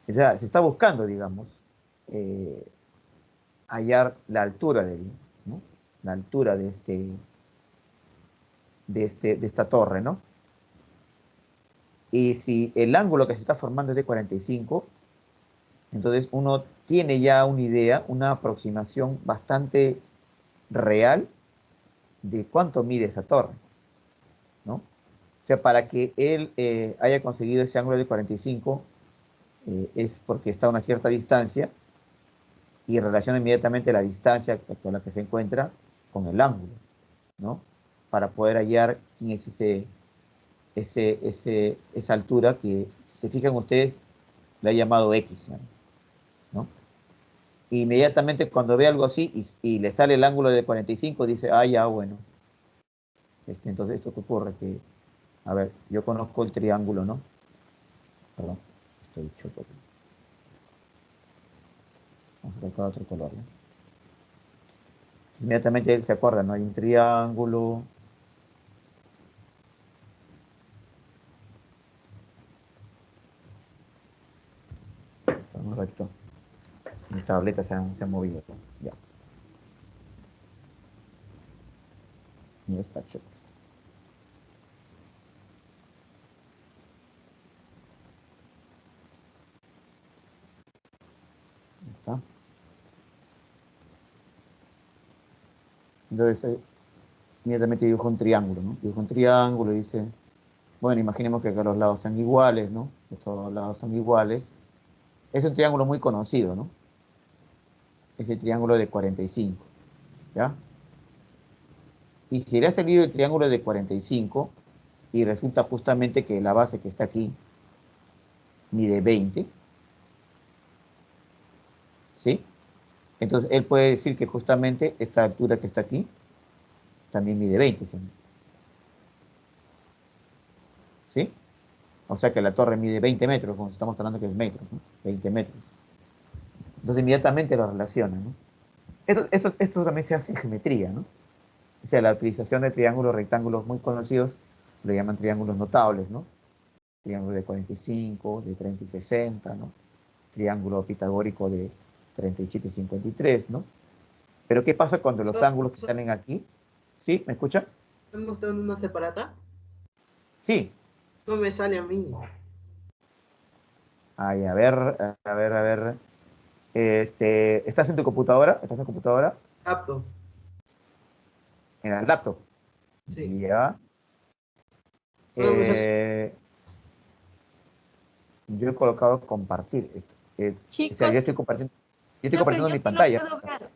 O sea, se está buscando, digamos, hallar la altura ¿no? La altura de esta torre, ¿no? Y si el ángulo que se está formando es de 45, entonces uno tiene ya una idea, una aproximación bastante real de cuánto mide esa torre, ¿no? O sea, para que él haya conseguido ese ángulo de 45, es porque está a una cierta distancia y relaciona inmediatamente la distancia con la que se encuentra con el ángulo, ¿no? Para poder hallar quién es esa altura que, si se fijan ustedes, le ha llamado X, ¿no? Inmediatamente cuando ve algo así y le sale el ángulo de 45, dice, ah, ya, bueno. Entonces, ¿esto qué ocurre? Que, a ver, yo conozco el triángulo, ¿no? Perdón, estoy choco. Vamos a colocar otro color, ¿no? Inmediatamente él se acuerda, ¿no? Hay un triángulo. Correcto. Mis tabletas se han movido. Ya. Y está choco. ¿Está? Entonces, inmediatamente dibujo un triángulo, ¿no? Dibujo un triángulo y dice, bueno, imaginemos que acá los lados sean iguales, ¿no? Que todos los lados son iguales. Es un triángulo muy conocido, ¿no? Es el triángulo de 45, ¿ya? Y si le ha salido el triángulo de 45 y resulta justamente que la base que está aquí mide 20, ¿sí? Entonces él puede decir que justamente esta altura que está aquí también mide 20, ¿sí? O sea que la torre mide 20 metros, como estamos hablando que es metros, ¿no? 20 metros. Entonces inmediatamente lo relaciona, ¿no? Esto también se hace en geometría, ¿no? O sea, la utilización de triángulos rectángulos muy conocidos lo llaman triángulos notables, ¿no? Triángulo de 45, de 30 y 60, ¿no? Triángulo pitagórico de 37 y 53, ¿no? Pero ¿qué pasa cuando los ángulos que salen aquí? ¿Sí? ¿Me escuchan? ¿Están mostrando una separata? Sí. No me sale a mí. Ay, a ver, a ver, a ver. ¿Estás en tu computadora? ¿Estás en la computadora? Apto. En el laptop. Sí. Ya. No me sale. Yo he colocado compartir. O sea, Chicos, yo estoy profe, compartiendo mi pantalla.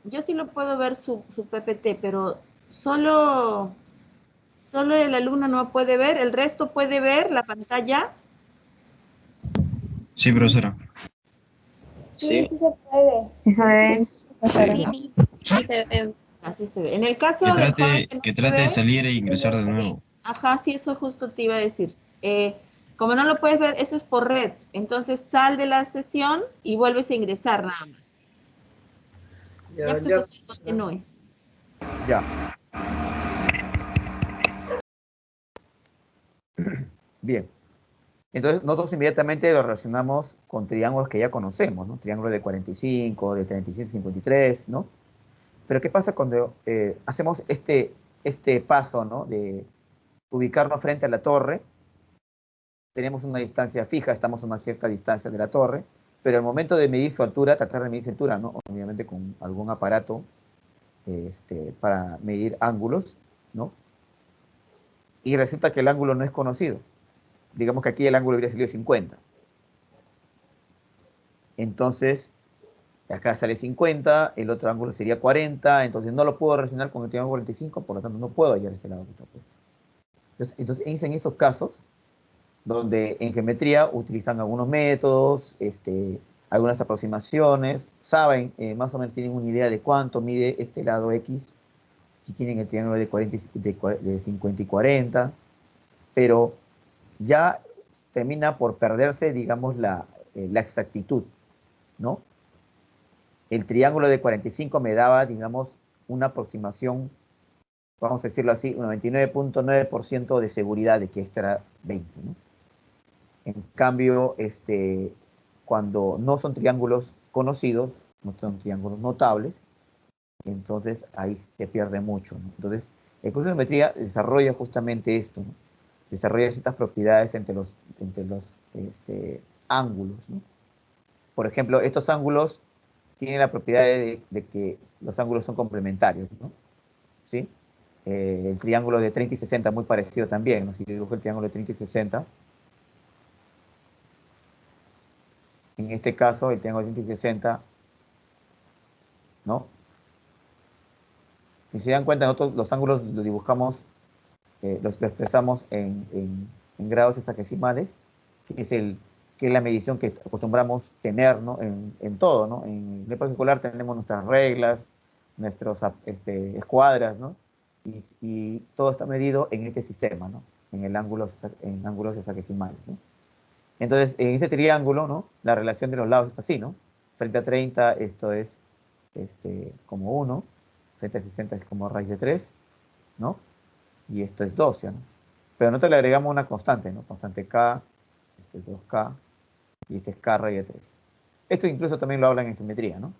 yo sí lo puedo ver su PPT, pero solo el alumno no puede ver, el resto puede ver la pantalla. Sí, profesora. Sí, sí se puede. Sí se ve. Sí. Sí, sí se ve. Así se ve. En el caso del joven que no Que se trate de ve, salir e ingresar de sí, nuevo. ajá, sí, eso justo te iba a decir. Como no lo puedes ver, eso es por red. Entonces sal de la sesión y vuelves a ingresar nada más. Ya, profesor, continúe. Ya. Bien. Entonces, nosotros inmediatamente lo relacionamos con triángulos que ya conocemos, ¿no? Triángulo de 45, de 37, 53, ¿no? Pero ¿qué pasa cuando hacemos este paso, ¿no? De ubicarnos frente a la torre? Tenemos una distancia fija, estamos a una cierta distancia de la torre, pero al momento de medir su altura, tratar de medir su altura, ¿no? Obviamente con algún aparato para medir ángulos, ¿no? Y resulta que el ángulo no es conocido. Digamos que aquí el ángulo hubiera salido 50. Entonces, acá sale 50, el otro ángulo sería 40, entonces no lo puedo relacionar con el triángulo 45, por lo tanto no puedo hallar ese lado que está puesto. Entonces es en esos casos donde en geometría utilizan algunos métodos, algunas aproximaciones, saben, más o menos tienen una idea de cuánto mide este lado X, si tienen el triángulo de 50 y 40, pero ya termina por perderse, digamos, la exactitud, ¿no? El triángulo de 45 me daba, digamos, una aproximación, vamos a decirlo así, un 99.9% de seguridad de que este era 20, ¿no? En cambio, cuando no son triángulos conocidos, no son triángulos notables, entonces ahí se pierde mucho, ¿no? Entonces, el curso de geometría desarrolla justamente esto, ¿no? Desarrolla estas propiedades entre los ángulos, ¿no? Por ejemplo, estos ángulos tienen la propiedad de que los ángulos son complementarios, ¿no? ¿Sí? El triángulo de 30 y 60 muy parecido también, ¿no? Si yo dibujo el triángulo de 30 y 60, en este caso, el triángulo de 30 y 60, ¿no? Si se dan cuenta, nosotros los ángulos los dibujamos, los expresamos en grados hexagesimales, que es la medición que acostumbramos tener, ¿no? En todo, ¿no? En el escolar tenemos nuestras reglas, nuestras escuadras, ¿no? Y todo está medido en este sistema, ¿no? En ángulos hexagesimales, ¿no? Entonces, en este triángulo, ¿no? La relación de los lados es así, ¿no? Frente a 30, esto es como 1, frente a 60 es como raíz de 3, ¿no? Y esto es 12, ¿no? Pero nosotros le agregamos una constante, ¿no? Constante K, este es 2K, y este es K raíz de 3. Esto incluso también lo hablan en geometría, ¿no?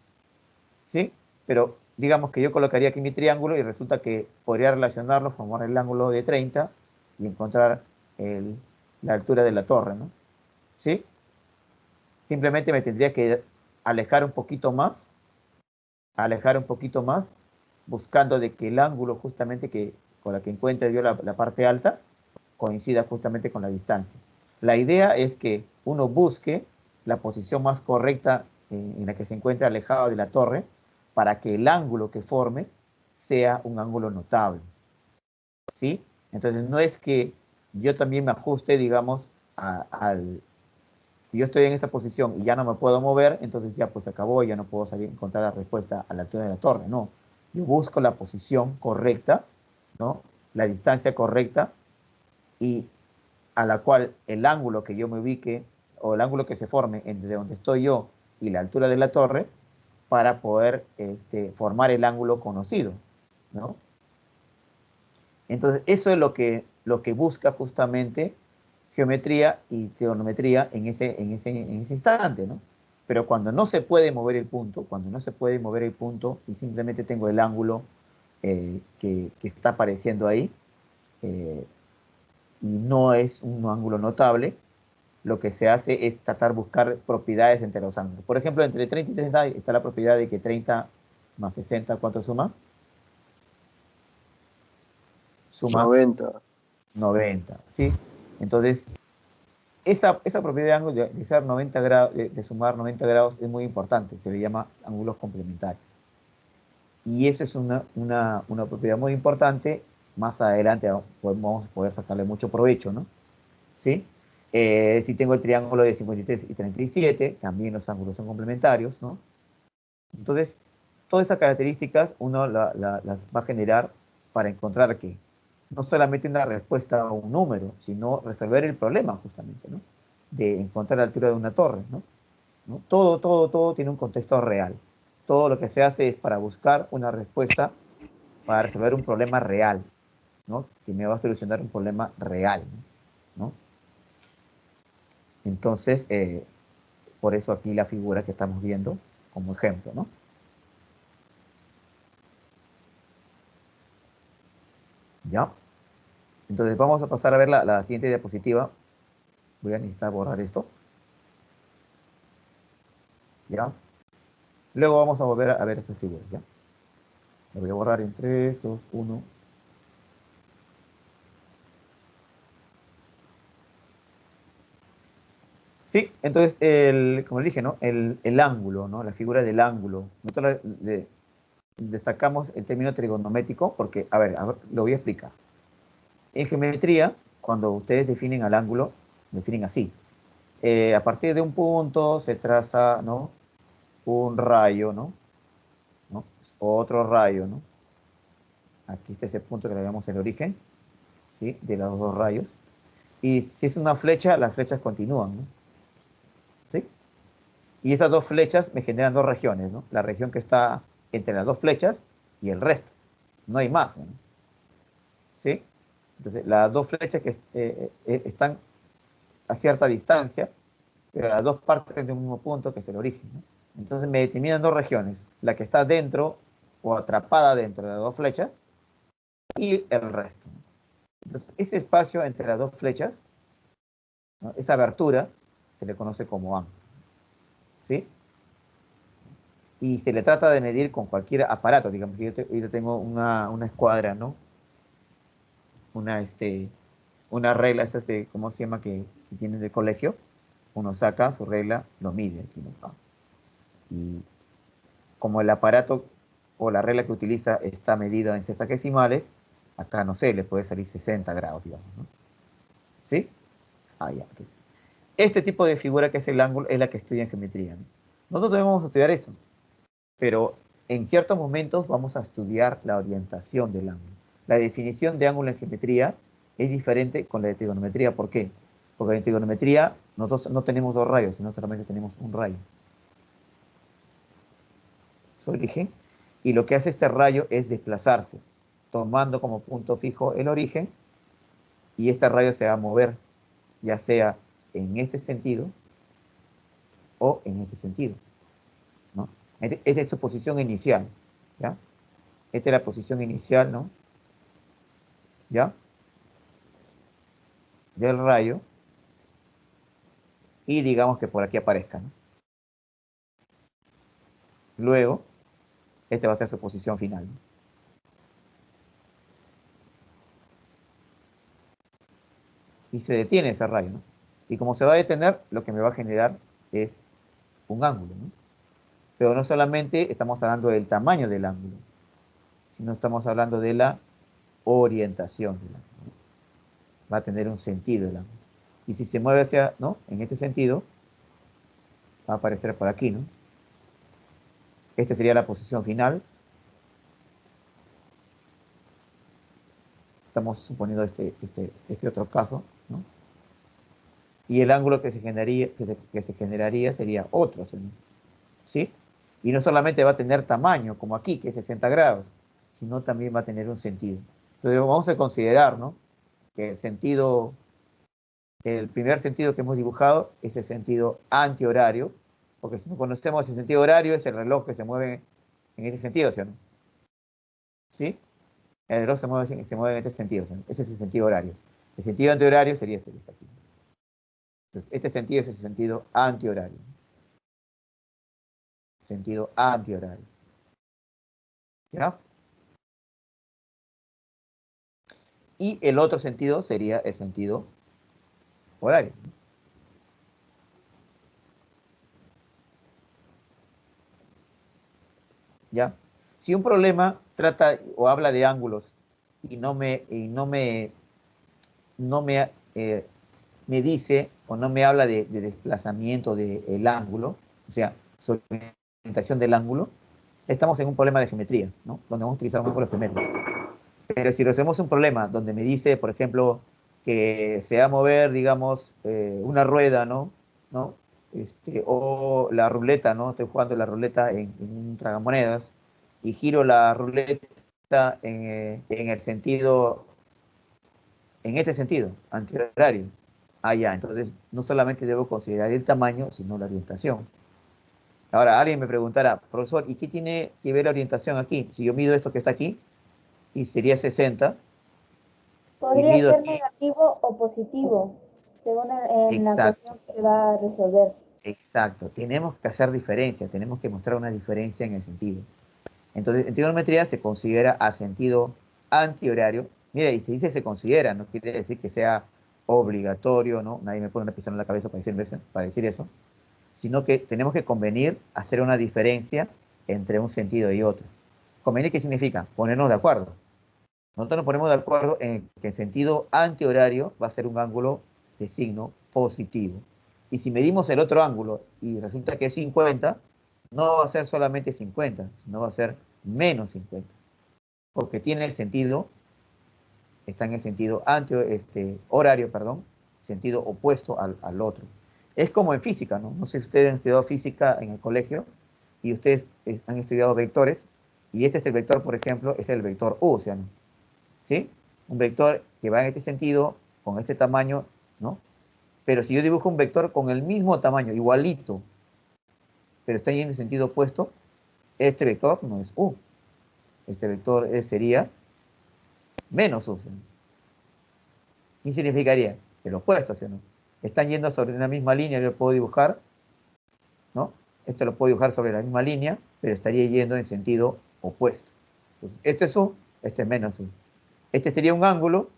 ¿Sí? Pero digamos que yo colocaría aquí mi triángulo y resulta que podría relacionarlo, formar el ángulo de 30 y encontrar la altura de la torre, ¿no? ¿Sí? Simplemente me tendría que alejar un poquito más, buscando de que el ángulo justamente con la que encuentre yo la parte alta coincida justamente con la distancia. La idea es que uno busque la posición más correcta en la que se encuentre alejado de la torre para que el ángulo que forme sea un ángulo notable, ¿sí? Entonces no es que yo también me ajuste, digamos, si yo estoy en esta posición y ya no me puedo mover, entonces ya pues acabó, ya no puedo salir a encontrar la respuesta a la altura de la torre. No, yo busco la posición correcta, ¿no? La distancia correcta y a la cual el ángulo que yo me ubique o el ángulo que se forme entre donde estoy yo y la altura de la torre para poder formar el ángulo conocido, ¿no? Entonces eso es lo que busca justamente geometría y trigonometría en ese instante, ¿no? Pero cuando no se puede mover el punto, y simplemente tengo el ángulo que está apareciendo ahí, y no es un ángulo notable, lo que se hace es tratar de buscar propiedades entre los ángulos. Por ejemplo, entre 30 y 30 está la propiedad de que 30 más 60, ¿cuánto suma? Suma 90. 90, ¿sí? Entonces, esa propiedad de ángulo de ser 90 grados, de sumar 90 grados es muy importante, se le llama ángulos complementarios. Y eso es una propiedad muy importante, más adelante podemos poder sacarle mucho provecho, ¿no? ¿Sí? Si tengo el triángulo de 53 y 37, también los ángulos son complementarios, ¿no? Entonces, todas esas características uno las va a generar para encontrar que no solamente una respuesta a un número, sino resolver el problema justamente, ¿no? De encontrar la altura de una torre, ¿no? ¿No? Todo tiene un contexto real. Todo lo que se hace es para buscar una respuesta para resolver un problema real, ¿no? Que me va a solucionar un problema real, ¿no? Entonces, por eso aquí la figura que estamos viendo como ejemplo, ¿no? ¿Ya? Entonces vamos a pasar a ver la siguiente diapositiva. Voy a necesitar borrar esto. ¿Ya? Luego vamos a volver a ver estas figuras, ¿ya? Lo voy a borrar en 3, 2, 1. Sí, entonces, como le dije, ¿no? El ángulo, ¿no? La figura del ángulo. Nosotros destacamos el término trigonométrico porque, a ver, lo voy a explicar. En geometría, cuando ustedes definen al ángulo, definen así. A partir de un punto se traza, ¿no? Un rayo, ¿no? Otro rayo, ¿no? Aquí está ese punto que le llamamos el origen, ¿sí? De los dos rayos. Y si es una flecha, las flechas continúan, ¿no? ¿Sí? Y esas dos flechas me generan dos regiones, ¿no? La región que está entre las dos flechas y el resto. No hay más, ¿no? ¿Sí? Entonces, las dos flechas que están a cierta distancia, pero las dos parten de un mismo punto que es el origen, ¿no? Entonces me determinan dos regiones, la que está dentro o atrapada dentro de las dos flechas y el resto, ¿no? Entonces ese espacio entre las dos flechas, ¿no? Esa abertura se le conoce como ángulo, ¿sí? Y se le trata de medir con cualquier aparato, digamos, si yo tengo una escuadra, ¿no? Una regla, esa de, ¿cómo se llama? Que tienen del colegio, uno saca su regla, lo mide aquí, ¿no? Y como el aparato o la regla que utiliza está medida en sexagesimales, acá, no sé, le puede salir 60 grados, digamos, ¿no? ¿Sí? Ah, ya. Okay. Este tipo de figura que es el ángulo es la que estudia en geometría, ¿no? Nosotros debemos estudiar eso, pero en ciertos momentos vamos a estudiar la orientación del ángulo. La definición de ángulo en geometría es diferente con la de trigonometría. ¿Por qué? Porque en trigonometría nosotros no tenemos dos rayos, sino solamente tenemos un rayo. Su origen. Y lo que hace este rayo es desplazarse, tomando como punto fijo el origen, y este rayo se va a mover, ya sea en este sentido o en este sentido, ¿no? Esta es su posición inicial, ¿ya? Esta es la posición inicial, ¿no? ¿Ya? Del rayo, y digamos que por aquí aparezca, ¿no? Luego, esta va a ser su posición final, ¿no? Y se detiene ese rayo, ¿no? Y como se va a detener, lo que me va a generar es un ángulo, ¿no? Pero no solamente estamos hablando del tamaño del ángulo, sino estamos hablando de la orientación del ángulo, ¿no? Va a tener un sentido el ángulo. Y si se mueve hacia, ¿no? En este sentido, va a aparecer por aquí, ¿no? Esta sería la posición final. Estamos suponiendo este otro caso, ¿no? Y el ángulo que se generaría sería otro, ¿sí? Y no solamente va a tener tamaño, como aquí, que es 60 grados, sino también va a tener un sentido. Entonces vamos a considerar, ¿no? Que el primer sentido que hemos dibujado es el sentido antihorario, porque si no conocemos el sentido horario, es el reloj que se mueve en ese sentido, ¿sí o no? ¿Sí? El reloj se mueve en este sentido, ¿sí? Ese es el sentido horario. El sentido antihorario sería este que está aquí. Entonces, este sentido es el sentido antihorario. Sentido antihorario. ¿Ya? Y el otro sentido sería el sentido horario. ¿Ya? Si un problema trata o habla de ángulos y me dice o no me habla de desplazamiento del ángulo, o sea, sobre orientación del ángulo, estamos en un problema de geometría, ¿no? Donde vamos a utilizar un ángulo geométrico. Pero si resolvemos un problema donde me dice, por ejemplo, que se va a mover, digamos, una rueda, ¿no? ¿No? O la ruleta, ¿no? Estoy jugando la ruleta en un tragamonedas y giro la ruleta en el sentido, en este sentido, antihorario. Ah, ya, entonces no solamente debo considerar el tamaño, sino la orientación. Ahora, alguien me preguntará, profesor, ¿y qué tiene que ver la orientación aquí? Si yo mido esto que está aquí, y sería 60, y Podría mido ser aquí, negativo o positivo, según en la exacto, ecuación que va a resolver. exacto. Tenemos que hacer diferencia, tenemos que mostrar una diferencia en el sentido. Entonces, en trigonometría se considera al sentido antihorario. Mira, y se dice se considera, no quiere decir que sea obligatorio, ¿no? Nadie me pone una pistola en la cabeza para decir eso, sino que tenemos que convenir hacer una diferencia entre un sentido y otro. ¿Convenir qué significa? Ponernos de acuerdo. Nosotros nos ponemos de acuerdo en que el sentido antihorario va a ser un ángulo de signo positivo. Y si medimos el otro ángulo y resulta que es 50, no va a ser solamente 50, sino va a ser menos 50. Porque tiene el sentido, está en el sentido horario, perdón, sentido opuesto al otro. Es como en física, ¿no? No sé si ustedes han estudiado física en el colegio y ustedes han estudiado vectores, y este es el vector, por ejemplo, este es el vector U, o sea, ¿no? ¿Sí? Un vector que va en este sentido, con este tamaño, ¿no? Pero si yo dibujo un vector con el mismo tamaño, igualito, pero está yendo en sentido opuesto, este vector no es U. Este vector sería menos U. ¿Qué significaría? El opuesto, ¿sí o no? Están yendo sobre una misma línea, yo lo puedo dibujar, ¿no? Esto lo puedo dibujar sobre la misma línea, pero estaría yendo en sentido opuesto. Entonces, este es U, este es menos U. Este sería un ángulo,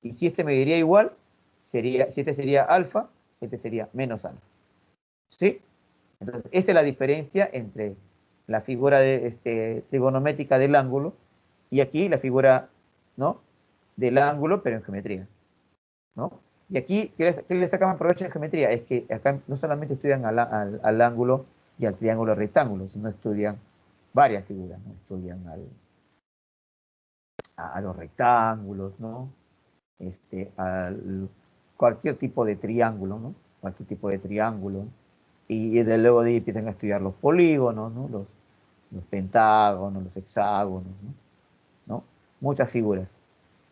y si este mediría igual, si este sería alfa, este sería menos alfa. ¿Sí? Entonces, esa es la diferencia entre la figura trigonométrica del ángulo y aquí la figura, ¿no?, del ángulo, pero en geometría, ¿no? Y aquí, ¿qué le sacaban provecho en geometría? Es que acá no solamente estudian al ángulo y al triángulo rectángulo, sino estudian varias figuras, ¿no? Estudian a los rectángulos, ¿no? Cualquier tipo de triángulo, ¿no? Cualquier tipo de triángulo. Y desde luego de ahí empiezan a estudiar los polígonos, ¿no? Los pentágonos, los hexágonos, ¿no? Muchas figuras.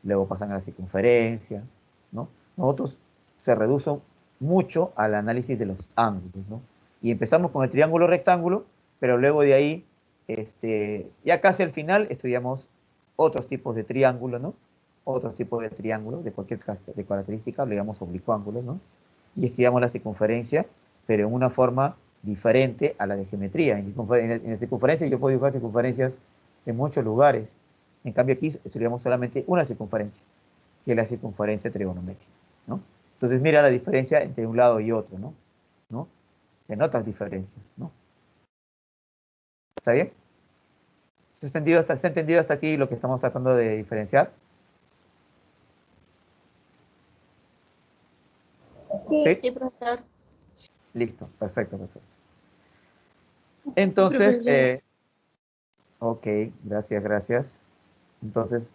Luego pasan a la circunferencia, ¿no? Nosotros se reducen mucho al análisis de los ángulos, ¿no? Y empezamos con el triángulo rectángulo, pero luego de ahí, ya casi al final, estudiamos otros tipos de triángulos, ¿no? Otros tipos de triángulos de cualquier característica, le llamamos oblicuángulos, ¿no? Y estudiamos la circunferencia, pero en una forma diferente a la de geometría. En la circunferencia yo puedo dibujar circunferencias en muchos lugares. En cambio aquí estudiamos solamente una circunferencia, que es la circunferencia trigonométrica, ¿no? Entonces mira la diferencia entre un lado y otro, ¿no? ¿No? Se notan diferencias, ¿no? ¿Está bien? ¿Se ha entendido hasta aquí lo que estamos tratando de diferenciar? ¿Sí? Sí, profesor. Listo, perfecto, perfecto. Entonces, ok, gracias, gracias. Entonces,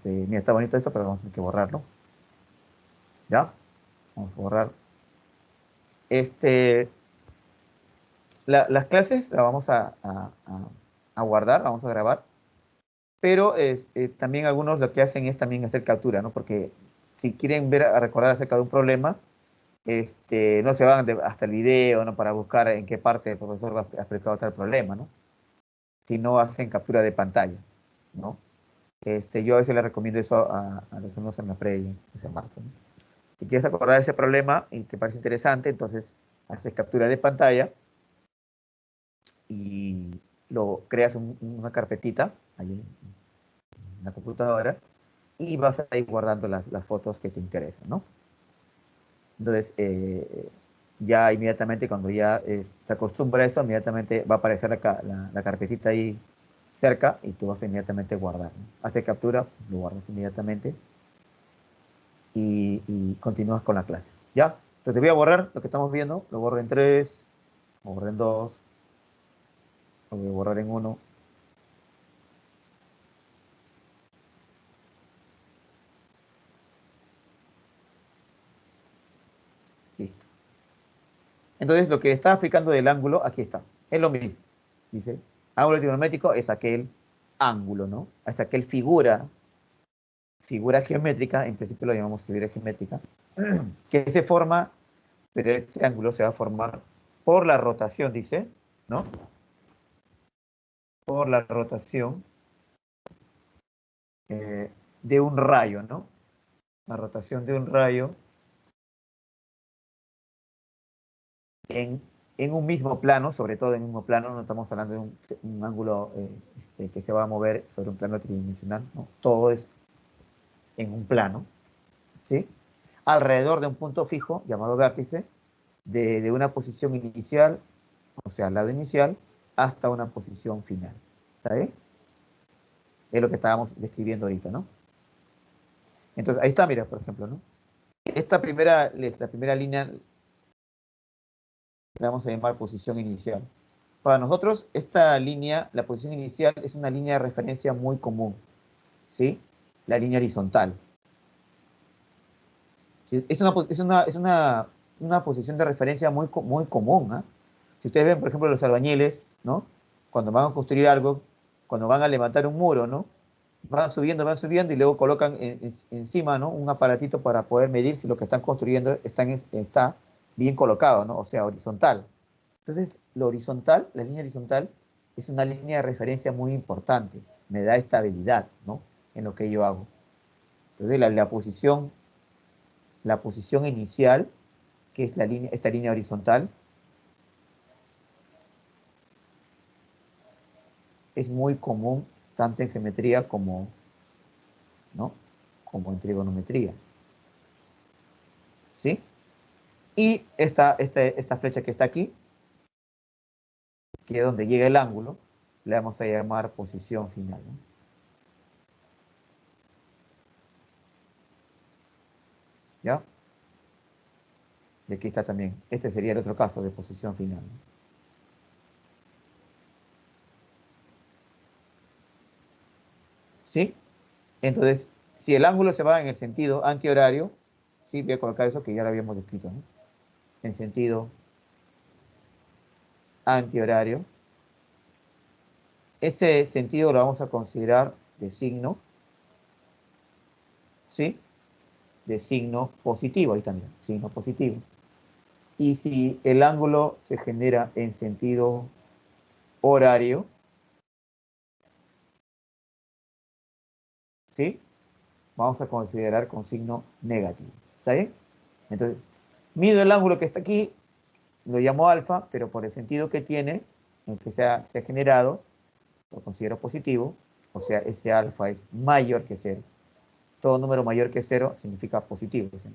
mira, está bonito esto, pero vamos a tener que borrarlo. ¿Ya? Vamos a borrar. Las clases las vamos a guardar, vamos a grabar, pero también algunos lo que hacen es también hacer captura, ¿no? Porque si quieren recordar acerca de un problema, no se van hasta el video, ¿no? Para buscar en qué parte el profesor ha explicado tal problema, ¿no? Si no hacen captura de pantalla, ¿no? Yo a veces le recomiendo eso a los alumnos en la previa, ese marco, ¿no? Si quieres acordar ese problema y te parece interesante, entonces haces captura de pantalla y lo creas una carpetita ahí en la computadora y vas a ir guardando las fotos que te interesan, ¿no? Entonces, ya inmediatamente cuando ya se acostumbra a eso, inmediatamente va a aparecer la carpetita ahí cerca y tú vas a inmediatamente guardar, ¿no? Hace captura, lo guardas inmediatamente y continúas con la clase, ¿ya? Entonces voy a borrar lo que estamos viendo, lo borro en 3, lo borro en 2, lo voy a borrar en 1. Listo. Entonces, lo que está aplicando del ángulo, aquí está. Es lo mismo. Dice, ángulo trigonométrico es aquel ángulo, ¿no? Es aquel figura geométrica, en principio lo llamamos figura geométrica, que se forma, pero este ángulo se va a formar por la rotación, dice, ¿no? Por la rotación de un rayo, ¿no? La rotación de un rayo en un mismo plano, sobre todo en un mismo plano, no estamos hablando de un ángulo que se va a mover sobre un plano tridimensional, ¿no? Todo es en un plano, ¿sí? Alrededor de un punto fijo, llamado vértice, de una posición inicial, o sea, al lado inicial, hasta una posición final. ¿Está bien? Es lo que estábamos describiendo ahorita, ¿no? Entonces, ahí está, mira, por ejemplo, ¿no? La primera línea la vamos a llamar posición inicial. Para nosotros, esta línea, la posición inicial, es una línea de referencia muy común, ¿sí? La línea horizontal. ¿Sí? Es una posición de referencia muy común, ¿eh? Si ustedes ven, por ejemplo, los albañiles, ¿no? Cuando van a construir algo, cuando van a levantar un muro, ¿no? van subiendo y luego colocan encima, ¿no? Un aparatito para poder medir si lo que están construyendo está bien colocado, ¿no? O sea, horizontal. Entonces, lo horizontal, la línea horizontal, es una línea de referencia muy importante. Me da estabilidad, ¿no? En lo que yo hago. Entonces, la posición inicial, que es esta línea horizontal, es muy común tanto en geometría como, ¿no? Como en trigonometría. ¿Sí? Y esta flecha que está aquí, que es donde llega el ángulo, le vamos a llamar posición final, ¿no? ¿Ya? Y aquí está también. Este sería el otro caso de posición final, ¿no? ¿Sí? Entonces, si el ángulo se va en el sentido antihorario, ¿sí? Voy a colocar eso que ya lo habíamos descrito, ¿no? En sentido antihorario. Ese sentido lo vamos a considerar de signo, ¿sí? De signo positivo, ahí también, signo positivo. Y si el ángulo se genera en sentido horario, ¿sí? Vamos a considerar con signo negativo. ¿Está bien? Entonces, mido el ángulo que está aquí, lo llamo alfa, pero por el sentido que tiene, en que se ha generado, lo considero positivo, o sea, ese alfa es mayor que 0. Todo número mayor que 0 significa positivo, ¿sí?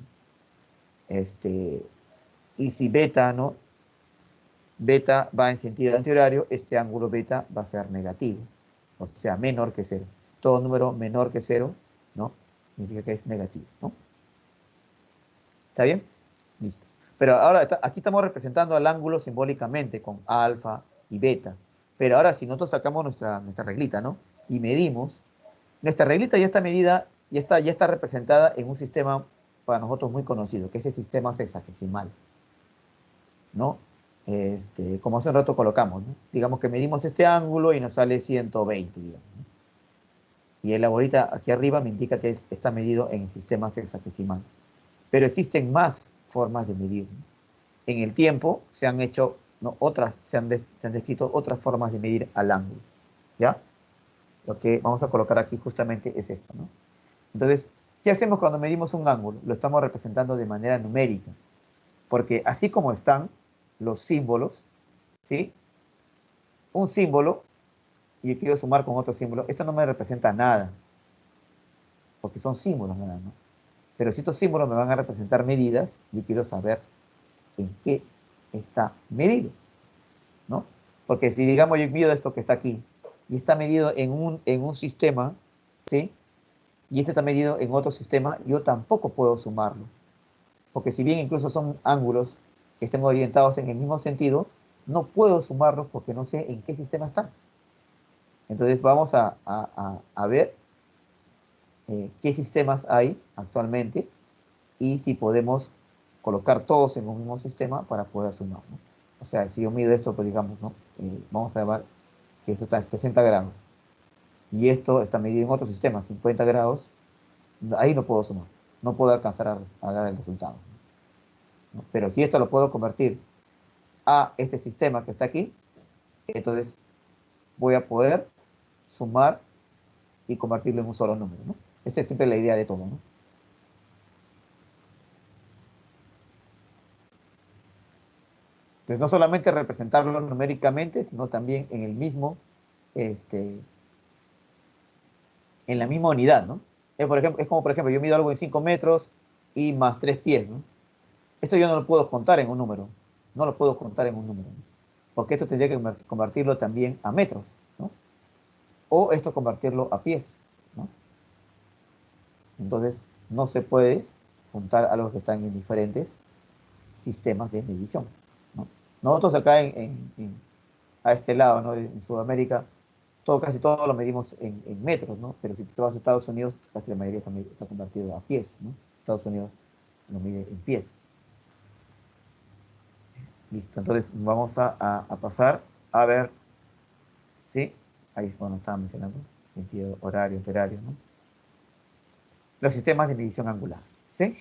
Y si beta, ¿no? Beta va en sentido antihorario, este ángulo beta va a ser negativo, o sea, menor que 0. Todo número menor que 0, ¿no? Significa que es negativo, ¿no? ¿Está bien? Listo. Pero ahora aquí estamos representando al ángulo simbólicamente con alfa y beta. Pero ahora si nosotros sacamos nuestra reglita, ¿no? Y medimos, nuestra reglita ya está medida, ya está representada en un sistema para nosotros muy conocido, que es el sistema sexagesimal, ¿no? Como hace un rato colocamos, ¿no? Digamos que medimos este ángulo y nos sale 120, digamos, ¿no? Y el ahorita aquí arriba me indica que está medido en sistema sexagesimal. Pero existen más formas de medir, ¿no? En el tiempo se han hecho, ¿no? Se han descrito otras formas de medir al ángulo, ¿ya? Lo que vamos a colocar aquí justamente es esto, ¿no? Entonces, ¿qué hacemos cuando medimos un ángulo? Lo estamos representando de manera numérica, porque así como están los símbolos, ¿sí? Un símbolo, y yo quiero sumar con otro símbolo, esto no me representa nada, porque son símbolos nada, ¿no? Pero si estos símbolos me van a representar medidas, yo quiero saber en qué está medido, ¿no? Porque si digamos yo mido esto que está aquí, y está medido en un sistema, ¿sí? Y este está medido en otro sistema, yo tampoco puedo sumarlo. Porque si bien incluso son ángulos que estén orientados en el mismo sentido, no puedo sumarlos porque no sé en qué sistema están. Entonces vamos a ver qué sistemas hay actualmente y si podemos colocar todos en un mismo sistema para poder sumar, ¿no? O sea, si yo mido esto, pues digamos, ¿no? Vamos a llamar que esto está en 60 grados y esto está medido en otro sistema, 50 grados, ahí no puedo sumar, no puedo alcanzar a dar el resultado, ¿no? Pero si esto lo puedo convertir a este sistema que está aquí, entonces voy a poder sumar y convertirlo en un solo número, ¿no? Esta es siempre la idea de todo, ¿no? Entonces, no solamente representarlo numéricamente, sino también en el mismo, en la misma unidad, ¿no? Por ejemplo, es como, por ejemplo, yo mido algo en 5 metros y más 3 pies, ¿no? Esto yo no lo puedo contar en un número, no lo puedo contar en un número, ¿no? Porque esto tendría que convertirlo también a metros, ¿no? O esto convertirlo a pies, ¿no? Entonces, no se puede juntar algo que están en diferentes sistemas de medición, ¿no? Nosotros acá a este lado, ¿no? En Sudamérica, casi todo lo medimos en metros, ¿no? Pero si tú vas a Estados Unidos, casi la mayoría está convertido a pies, ¿no? Estados Unidos lo mide en pies. Listo, entonces vamos a pasar a ver, ¿sí? Ahí es cuando estaba mencionando. sentido horario, anterario, ¿no? Los sistemas de medición angular, ¿sí?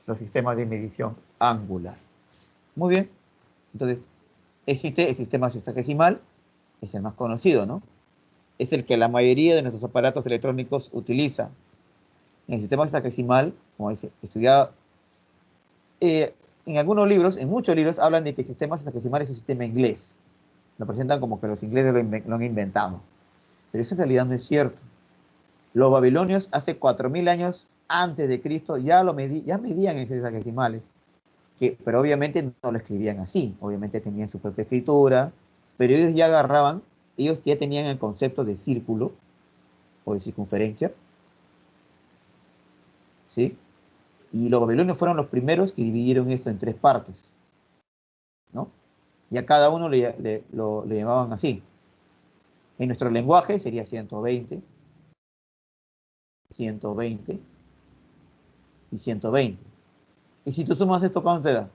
Los sistemas de medición angular. Muy bien. Entonces, existe el sistema sexagesimal, es el más conocido, ¿no? Es el que la mayoría de nuestros aparatos electrónicos utiliza. En el sistema sexagesimal, como dice, estudiado, en algunos libros, en muchos libros, hablan de que el sistema sexagesimal es un sistema inglés. Lo presentan como que los ingleses lo han inventado. Pero eso en realidad no es cierto. Los babilonios, hace 4000 años antes de Cristo, ya medían en sexagesimales. Pero obviamente no lo escribían así. Obviamente tenían su propia escritura. Pero ellos ya agarraban, ellos ya tenían el concepto de círculo o de circunferencia. ¿Sí? Y los babilonios fueron los primeros que dividieron esto en 3 partes, ¿no? Y a cada uno lo llamaban así. En nuestro lenguaje sería 120, 120 y 120. Y si tú sumas esto, ¿cuánto te da?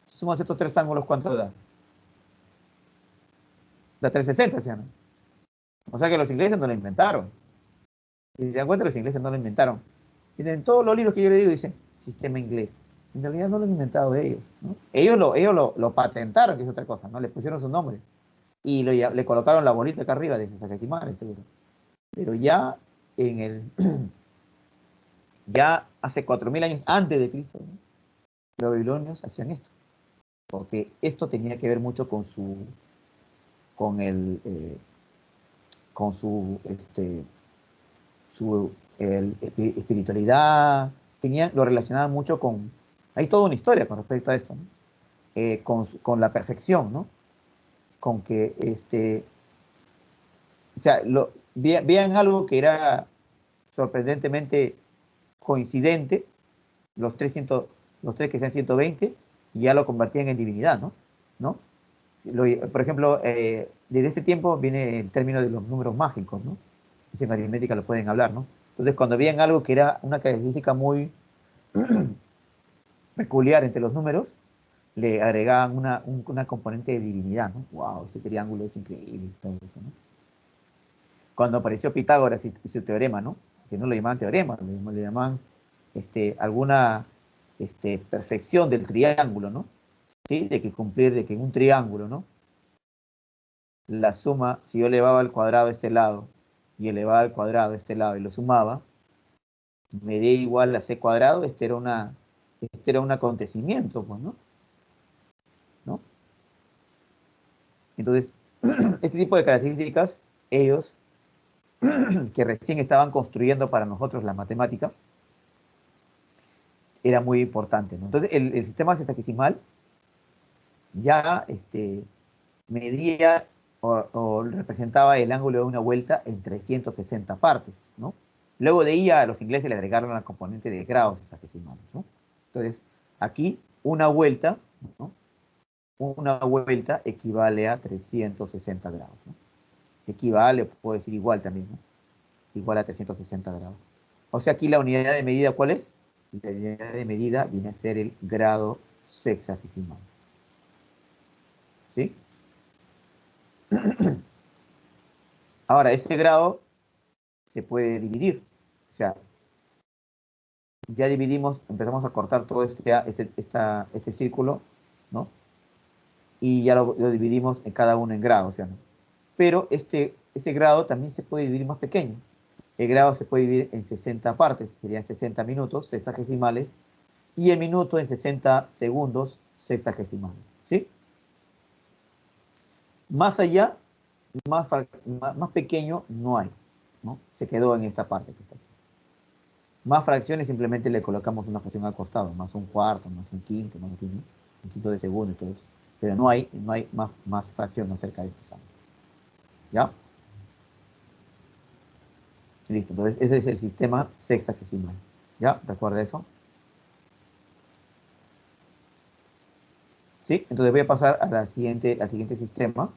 Si sumas estos 3 ángulos, ¿cuánto te da? Da 360, ¿sí o no? O sea que los ingleses no lo inventaron. Y si se dan cuenta, los ingleses no lo inventaron. Y en todos los libros que yo le digo dicen sistema inglés. En realidad no lo han inventado ellos, ¿no? Ellos lo patentaron, que es otra cosa, ¿no? Le pusieron su nombre. Y le colocaron la bolita acá arriba de sexagesimales, seguro. Pero ya en el ya hace 4000 años antes de Cristo, ¿no? Los babilonios hacían esto, porque esto tenía que ver mucho con su con el con su espiritualidad, lo relacionaban mucho con, hay toda una historia con respecto a esto, ¿no? Con la perfección, ¿no? Con que o sea, vean algo que era sorprendentemente coincidente, los tres que sean 120, y ya lo convertían en divinidad, ¿no? ¿No? Por ejemplo, desde ese tiempo viene el término de los números mágicos, ¿no? En aritmética lo pueden hablar, ¿no? Entonces, cuando veían algo que era una característica muy peculiar entre los números, le agregaban una componente de divinidad, ¿no? ¡Wow! Ese triángulo es increíble, todo eso, ¿no? Cuando apareció Pitágoras y su teorema, ¿no? Que no lo llamaban teorema, le llamaban alguna perfección del triángulo, ¿no? ¿Sí? De que en un triángulo, ¿no? La suma, si yo elevaba al cuadrado a este lado y elevaba al cuadrado a este lado y lo sumaba, me dé igual a c cuadrado, este era un acontecimiento, pues, ¿no? ¿No? Entonces, este tipo de características, ellos, que recién estaban construyendo para nosotros la matemática, era muy importante, ¿no? Entonces, el sistema sexagesimal ya medía o representaba el ángulo de una vuelta en 360 partes, ¿no? Luego de ahí a los ingleses le agregaron la componente de grados sexagesimales, ¿no? Entonces, aquí una vuelta, ¿no? Una vuelta equivale a 360 grados, ¿no? Equivale, puedo decir igual también, ¿no? Igual a 360 grados. O sea, aquí la unidad de medida, ¿cuál es? La unidad de medida viene a ser el grado sexagesimal. ¿Sí? Ahora, ese grado se puede dividir. O sea, ya dividimos, empezamos a cortar todo este círculo, ¿no? Y ya lo dividimos en cada uno en grados, o sea, ¿no? Pero ese grado también se puede dividir más pequeño. El grado se puede dividir en 60 partes, serían 60 minutos sexagesimales, y el minuto en 60 segundos sexagesimales, ¿sí? Más allá, más pequeño no hay, ¿no? Se quedó en esta parte que está aquí. Más fracciones simplemente le colocamos una fracción al costado, más un cuarto, más un quinto, más así, ¿no? Un quinto de segundo y todo eso. Pero no hay más fracción acerca de estos ángulos. ¿Ya? Listo, entonces ese es el sistema sexagesimal. ¿Ya? ¿Recuerda eso? ¿Sí? Entonces voy a pasar al siguiente sistema.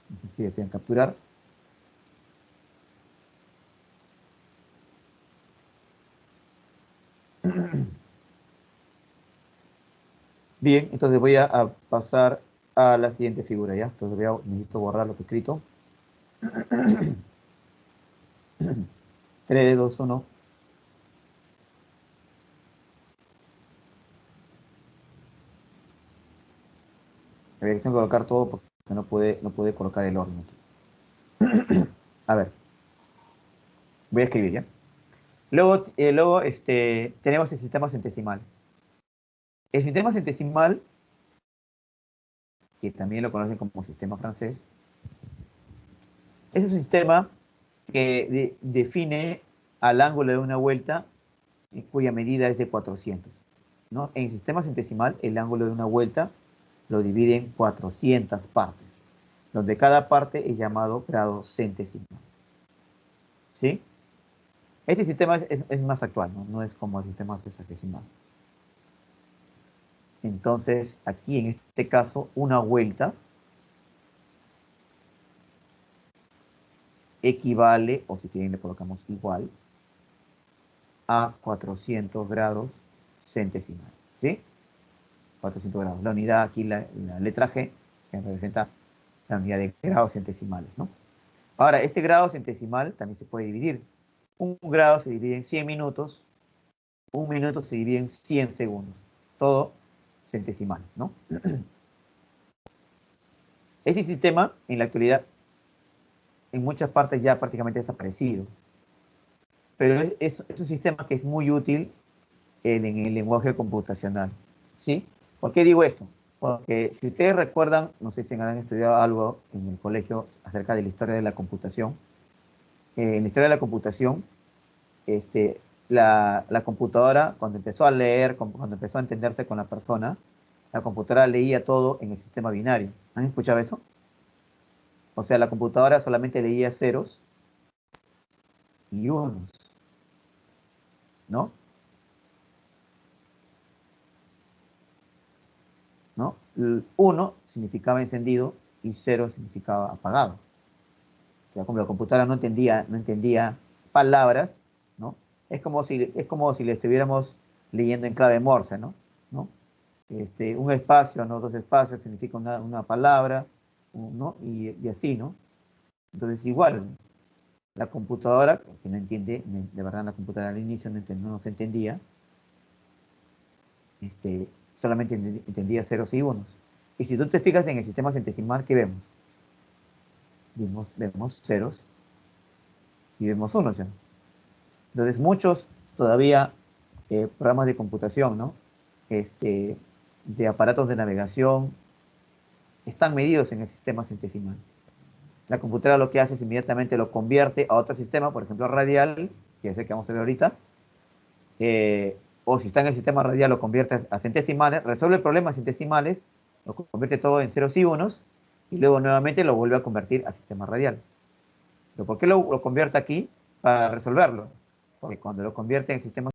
No sé si desean capturar. Bien, entonces voy a pasar a la siguiente figura, ¿ya? Entonces necesito borrar lo que he escrito. 3, 2, 1. A ver, tengo que colocar todo porque no puede colocar el orden. A ver. Voy a escribir, ¿ya? Luego tenemos el sistema centesimal. El sistema centesimal, que también lo conocen como sistema francés, es un sistema que define al ángulo de una vuelta cuya medida es de 400, ¿no? En el sistema centesimal, el ángulo de una vuelta lo divide en 400 partes, donde cada parte es llamado grado centesimal. ¿Sí? Este sistema es más actual, ¿no? No es como el sistema sexagesimal. Entonces, aquí en este caso, una vuelta equivale, o si quieren le colocamos igual, a 400 grados centesimales, ¿sí? 400 grados. La unidad aquí, la letra G, que representa la unidad de grados centesimales, ¿no? Ahora, este grado centesimal también se puede dividir. Un grado se divide en 100 minutos, un minuto se divide en 100 segundos. Todo centesimal, ¿no? Este sistema, en la actualidad, en muchas partes ya prácticamente desaparecido. Pero es un sistema que es muy útil en el lenguaje computacional, ¿sí? ¿Por qué digo esto? Porque si ustedes recuerdan, no sé si han estudiado algo en el colegio acerca de la historia de la computación. En la historia de la computación, la computadora, cuando empezó a leer, cuando empezó a entenderse con la persona, la computadora leía todo en el sistema binario. ¿Han escuchado eso? O sea, la computadora solamente leía ceros y unos, ¿no? ¿No? 1 significaba encendido y 0 significaba apagado. O sea, como la computadora no entendía palabras, ¿no? Es como si le estuviéramos leyendo en clave Morse, ¿no? Un espacio, ¿no? Dos espacios significa una palabra, ¿no? Y así, ¿no? Entonces, igual, la computadora, que no entiende, de verdad la computadora al inicio no se entendía, solamente entendía ceros y unos. Y si tú te fijas en el sistema centesimal, ¿qué vemos? Vemos ceros y vemos unos, ¿ya? Entonces, muchos todavía programas de computación, ¿no? De aparatos de navegación, están medidos en el sistema centesimal. La computadora lo que hace es inmediatamente lo convierte a otro sistema, por ejemplo, radial, que es el que vamos a ver ahorita, o si está en el sistema radial lo convierte a centesimales, resuelve el problema centesimales, lo convierte todo en ceros y unos, y luego nuevamente lo vuelve a convertir a sistema radial. ¿Pero por qué lo convierte aquí? Para resolverlo. Porque cuando lo convierte en sistema